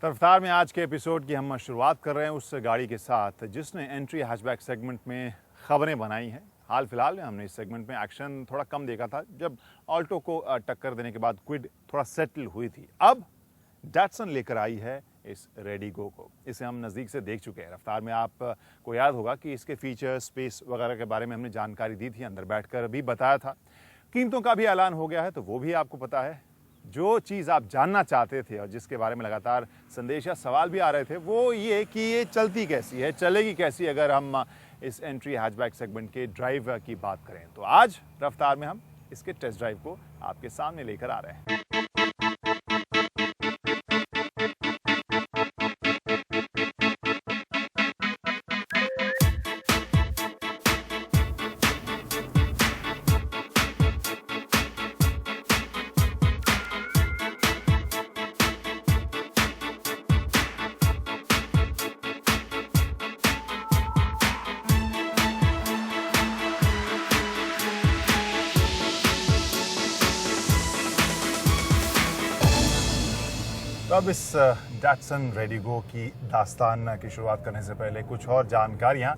रफ्तार में आज के एपिसोड की हम शुरुआत कर रहे हैं उस गाड़ी के साथ जिसने एंट्री हैचबैक सेगमेंट में खबरें बनाई हैं। हाल फिलहाल में हमने इस सेगमेंट में एक्शन थोड़ा कम देखा था जब ऑल्टो को टक्कर देने के बाद क्विड थोड़ा सेटल हुई थी। अब डैटसन लेकर आई है इस रेडिगो को। इसे हम नज़दीक से देख चुके हैं। रफ्तार में आपको याद होगा कि इसके फीचर स्पेस वगैरह के बारे में हमने जानकारी दी थी, अंदर बैठकर भी बताया था। कीमतों का भी ऐलान हो गया है तो वो भी आपको पता है। जो चीज़ आप जानना चाहते थे और जिसके बारे में लगातार संदेश या सवाल भी आ रहे थे वो ये कि ये चलती कैसी है, चलेगी कैसी अगर हम इस एंट्री हैचबैक सेगमेंट के ड्राइव की बात करें। तो आज रफ्तार में हम इसके टेस्ट ड्राइव को आपके सामने लेकर आ रहे हैं। तो अब इस डैटसन रेडिगो की दास्तान की शुरुआत करने से पहले कुछ और जानकारियाँ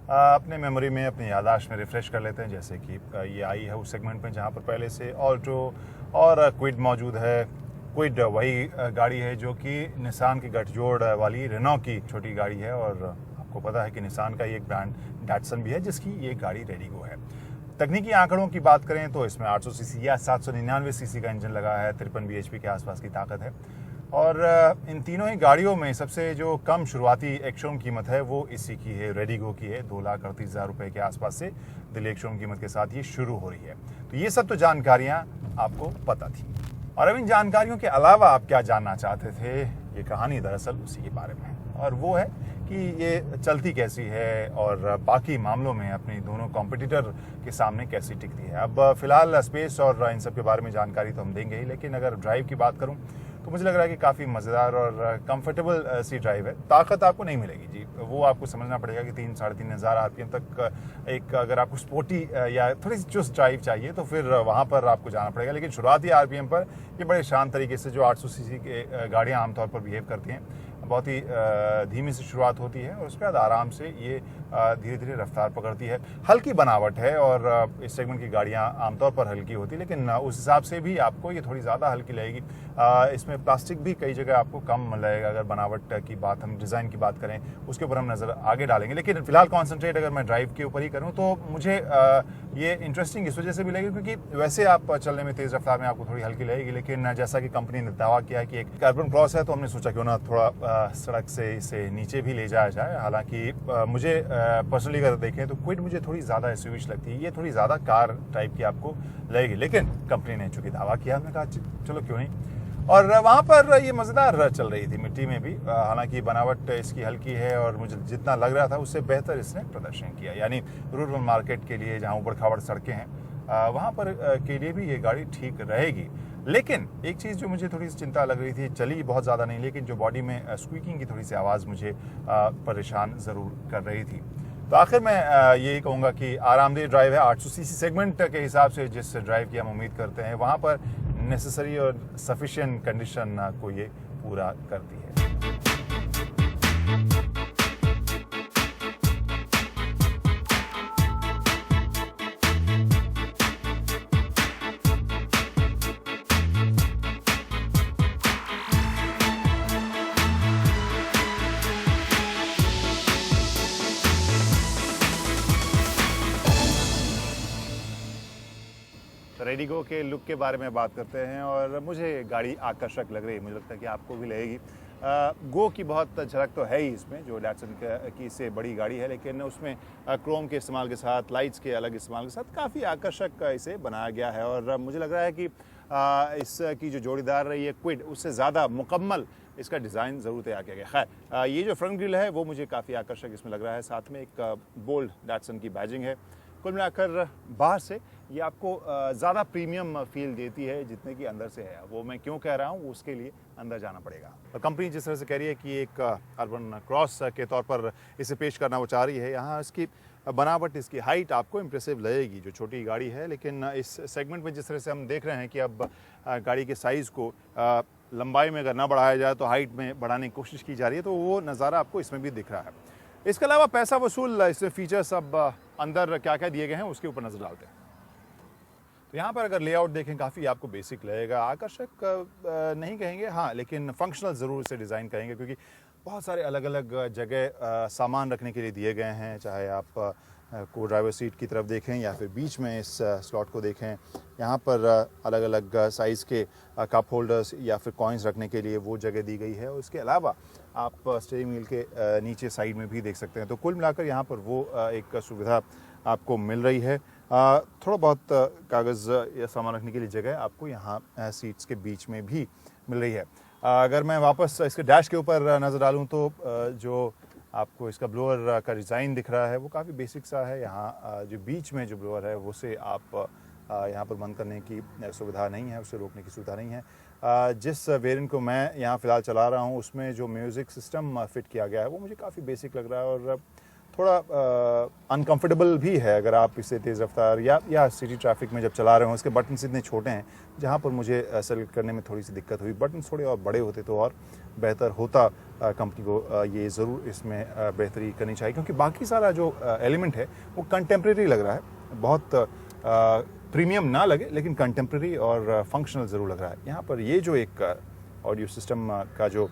अपने मेमोरी में, अपनी याददाश्त में रिफ़्रेश कर लेते हैं। जैसे कि ये आई है उस सेगमेंट में जहाँ पर पहले से ऑल्टो और क्विड मौजूद है। क्विड वही गाड़ी है जो कि निसान की गठजोड़ वाली रेनॉ की छोटी गाड़ी है और आपको पता है कि निसान का ये एक ब्रांड डैटसन भी है जिसकी ये गाड़ी रेडिगो है। तकनीकी आंकड़ों की बात करें तो इसमें 800 सीसी या 799 सीसी का इंजन लगा है, 53 bhp के आसपास की ताकत है। और इन तीनों ही गाड़ियों में सबसे जो कम शुरुआती एक्स-शोरूम कीमत है वो इसी की है, रेडिगो की है। 2,38,000 रुपये के आसपास से दिल्ली एक्स-शोरूम कीमत के साथ ये शुरू हो रही है। तो ये सब तो जानकारियाँ आपको पता थी। और अब इन जानकारियों के अलावा आप क्या जानना चाहते थे, ये कहानी दरअसल उसी के बारे में है। और वो है कि ये चलती कैसी है और बाकी मामलों में अपनी दोनों कॉम्पिटिटर के सामने कैसी टिकती है। अब फिलहाल स्पेस और इन सब के बारे में जानकारी तो हम देंगे ही, लेकिन अगर ड्राइव की बात करूं तो मुझे लग रहा है कि काफ़ी मज़ेदार और कंफर्टेबल सी ड्राइव है। ताकत आपको नहीं मिलेगी जी, वो आपको समझना पड़ेगा कि 3-3.5 हज़ार आरपीएम तक एक अगर आपको स्पोर्टी या थोड़ी सी चुस्त ड्राइव चाहिए तो फिर वहाँ पर आपको जाना पड़ेगा। लेकिन शुरुआती आरपीएम पर ये बड़े शांत तरीके से जो 800 सीसी के गाड़ियाँ आमतौर पर बिहेव करती हैं, बहुत ही धीमी सी शुरुआत होती है और उसके बाद आराम से ये धीरे धीरे रफ्तार पकड़ती है। हल्की बनावट है और इस सेगमेंट की गाड़ियाँ आमतौर पर हल्की होती है, लेकिन उस हिसाब से भी आपको ये थोड़ी ज़्यादा हल्की लगेगी। इसमें प्लास्टिक भी कई जगह आपको कम लगेगा। अगर बनावट की बात, हम डिज़ाइन की बात करें उसके ऊपर हम नज़र आगे डालेंगे, लेकिन फिलहाल कॉन्सेंट्रेट अगर मैं ड्राइव के ऊपर ही करूँ तो मुझे ये इंटरेस्टिंग इस वजह से भी लगेगी क्योंकि वैसे आप चलने में तेज़ रफ्तार में आपको थोड़ी हल्की लगेगी, लेकिन जैसा कि कंपनी ने दावा किया है कि एक कार्बन क्रॉस है तो हमने सोचा क्यों ना थोड़ा सड़क से इसे नीचे भी ले जाया जाए। हालांकि मुझे पर्सनली अगर देखें तो क्विड मुझे थोड़ी ज़्यादा एसयूवी लगती है, ये थोड़ी ज़्यादा कार टाइप की आपको लगेगी, लेकिन कंपनी ने चूँकि दावा किया हमने कहा चलो क्यों नहीं। और वहाँ पर ये मज़ेदार चल रही थी मिट्टी में भी। हालांकि बनावट इसकी हल्की है और मुझे जितना लग रहा था उससे बेहतर इसने प्रदर्शन किया। यानी रूरल मार्केट के लिए जहाँ ऊबड़ खाबड़ सड़कें हैं वहाँ पर के लिए भी ये गाड़ी ठीक रहेगी। लेकिन एक चीज़ जो मुझे थोड़ी सी चिंता लग रही थी, चली बहुत ज़्यादा नहीं, लेकिन जो बॉडी में स्क्वीकिंग की थोड़ी सी आवाज़ मुझे परेशान ज़रूर कर रही थी। तो आखिर मैं यही कहूँगा कि आरामदेह ड्राइव है। 800 सीसी सेगमेंट के हिसाब से जिस ड्राइव की हम उम्मीद करते हैं वहाँ पर नेसेसरी और सफिशिएंट कंडीशन को ये पूरा करती है। रेडिगो के लुक के बारे में बात करते हैं और मुझे गाड़ी आकर्षक लग रही है, मुझे लगता है कि आपको भी लगेगी। गो की बहुत झलक तो है ही इसमें, जो डैटसन की से बड़ी गाड़ी है, लेकिन उसमें क्रोम के इस्तेमाल के साथ, लाइट्स के अलग इस्तेमाल के साथ काफ़ी आकर्षक इसे बनाया गया है। और मुझे लग रहा है कि इसकी जो जोड़ीदार रही है क्विड, उससे ज़्यादा मुकम्मल इसका डिज़ाइन ज़रूर तैयार किया गया। खैर ये जो फ्रंट ग्रिल है वो मुझे काफ़ी आकर्षक इसमें लग रहा है। साथ में एक बोल्ड डैटसन की बैजिंग है। कुल मिलाकर बाहर से ये आपको ज़्यादा प्रीमियम फील देती है जितने की अंदर से है। वो मैं क्यों कह रहा हूँ, उसके लिए अंदर जाना पड़ेगा। और कंपनी जिस तरह से कह रही है कि एक अर्बन क्रॉस के तौर पर इसे पेश करना वो चाह रही है, यहाँ इसकी बनावट, इसकी हाइट आपको इम्प्रेसिव लगेगी। जो छोटी गाड़ी है, लेकिन इस सेगमेंट में जिस तरह से हम देख रहे हैं कि अब गाड़ी के साइज़ को लंबाई में अगर ना बढ़ाया जाए तो हाइट में बढ़ाने की कोशिश की जा रही है, तो वो नज़ारा आपको इसमें भी दिख रहा है। इसके अलावा पैसा वसूल इसमें फीचर्स अब अंदर क्या क्या दिए गए हैं उसके ऊपर नज़र डालते हैं। तो यहाँ पर अगर लेआउट देखें काफ़ी आपको बेसिक लगेगा, आकर्षक नहीं कहेंगे हाँ, लेकिन फंक्शनल ज़रूर इसे डिज़ाइन कहेंगे, क्योंकि बहुत सारे अलग अलग जगह सामान रखने के लिए दिए गए हैं। चाहे आप को ड्राइवर सीट की तरफ देखें या फिर बीच में इस स्लॉट को देखें, यहाँ पर अलग अलग साइज़ के कप होल्डर्स या फिर कॉइन्स रखने के लिए वो जगह दी गई है। और इसके अलावा आप स्टीयरिंग व्हील के नीचे साइड में भी देख सकते हैं। तो कुल मिलाकर यहाँ पर वो एक सुविधा आपको मिल रही है। थोड़ा बहुत कागज़ या सामान रखने के लिए जगह आपको यहाँ सीट्स के बीच में भी मिल रही है। अगर मैं वापस इसके डैश के ऊपर नज़र डालूँ तो जो आपको इसका ब्लोअर का डिज़ाइन दिख रहा है वो काफ़ी बेसिक सा है। यहाँ जो बीच में जो ब्लोअर है उसे आप यहाँ पर बंद करने की सुविधा नहीं है, उसे रोकने की सुविधा नहीं है। जिस वेरिएंट को मैं यहाँ फ़िलहाल चला रहा हूँ उसमें जो म्यूज़िक सिस्टम फिट किया गया है वो मुझे काफ़ी बेसिक लग रहा है और थोड़ा अनकंफर्टेबल भी है। अगर आप इसे तेज़ रफ्तार या सिटी ट्रैफिक में जब चला रहे हो, इसके बटन्स इतने छोटे हैं जहाँ पर मुझे सेलेक्ट करने में थोड़ी सी दिक्कत हुई। बटन्स थोड़े और बड़े होते तो और बेहतर होता। कंपनी को ये ज़रूर इसमें बेहतरी करनी चाहिए, क्योंकि बाकी सारा जो एलिमेंट है वो कंटेम्प्रेरी लग रहा है। बहुत प्रीमियम ना लगे लेकिन कंटेम्प्रेरी और फंक्शनल ज़रूर लग रहा है। यहाँ पर ये जो एक ऑडियो सिस्टम का जो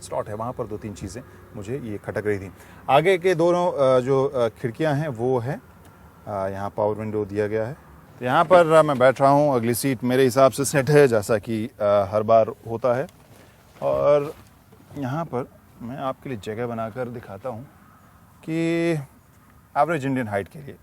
स्लॉट है वहाँ पर दो तीन चीज़ें मुझे ये खटक रही थी। आगे के दोनों जो खिड़कियाँ हैं वो है, यहाँ पावर विंडो दिया गया है। तो यहाँ पर मैं बैठ रहा हूँ, अगली सीट मेरे हिसाब से सेट है जैसा कि हर बार होता है। और यहाँ पर मैं आपके लिए जगह बनाकर दिखाता हूँ कि एवरेज इंडियन हाइट के लिए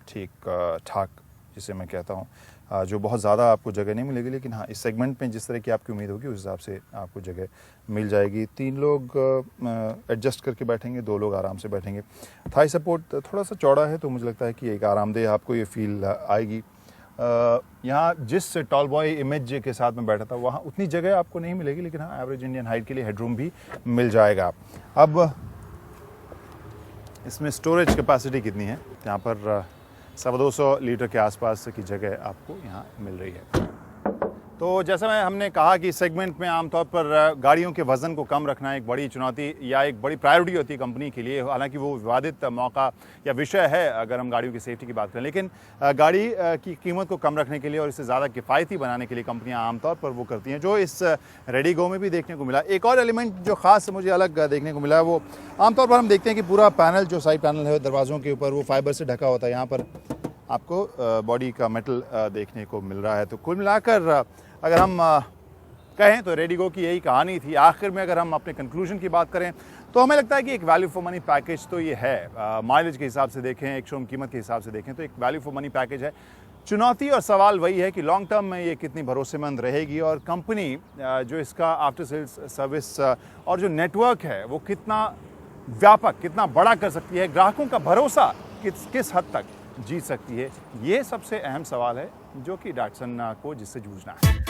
ठीक ठाक जिसे मैं कहता हूँ, जो बहुत ज़्यादा आपको जगह नहीं मिलेगी, लेकिन हाँ इस सेगमेंट में जिस तरह की आपकी उम्मीद होगी उस हिसाब से आपको जगह मिल जाएगी। 3 लोग एडजस्ट करके बैठेंगे, 2 लोग आराम से बैठेंगे। थाई सपोर्ट थोड़ा सा चौड़ा है तो मुझे लगता है कि एक आरामदेह आपको ये फील आएगी। यहाँ जिस टॉल बॉय इमेज के साथ में बैठा था वहाँ उतनी जगह आपको नहीं मिलेगी, लेकिन हाँ एवरेज इंडियन हाइट के लिए हेडरूम भी मिल जाएगा। अब इसमें स्टोरेज कैपेसिटी कितनी है? यहाँ पर 250 लीटर के आसपास की जगह आपको यहाँ मिल रही है। तो जैसा हमने कहा कि सेगमेंट में आमतौर पर गाड़ियों के वज़न को कम रखना एक बड़ी चुनौती या एक बड़ी प्रायोरिटी होती है कंपनी के लिए। हालांकि वो विवादित मौका या विषय है अगर हम गाड़ियों की सेफ्टी की बात करें, लेकिन गाड़ी की कीमत को कम रखने के लिए और इसे ज़्यादा किफ़ायती बनाने के लिए कंपनियां आमतौर पर वो करती हैं, जो इस रेडिगो में भी देखने को मिला। एक और एलिमेंट जो ख़ास मुझे अलग देखने को मिला वो आमतौर पर हम देखते हैं कि पूरा पैनल जो साइड पैनल है दरवाज़ों के ऊपर वो फाइबर से ढका होता है। यहाँ पर आपको बॉडी का मेटल देखने को मिल रहा है। तो कुल मिलाकर अगर हम कहें तो रेडिगो की यही कहानी थी। आखिर में अगर हम अपने कंक्लूजन की बात करें तो हमें लगता है कि एक वैल्यू फॉर मनी पैकेज तो ये है। माइलेज के हिसाब से देखें, एक शोरूम कीमत के हिसाब से देखें तो एक वैल्यू फॉर मनी पैकेज है। चुनौती और सवाल वही है कि लॉन्ग टर्म में ये कितनी भरोसेमंद रहेगी और कंपनी जो इसका आफ्टर सेल्स सर्विस और जो नेटवर्क है वो कितना व्यापक, कितना बड़ा कर सकती है, ग्राहकों का भरोसा किस हद तक जीत सकती है। ये सबसे अहम सवाल है जो कि डैटसन को जिससे जूझना है।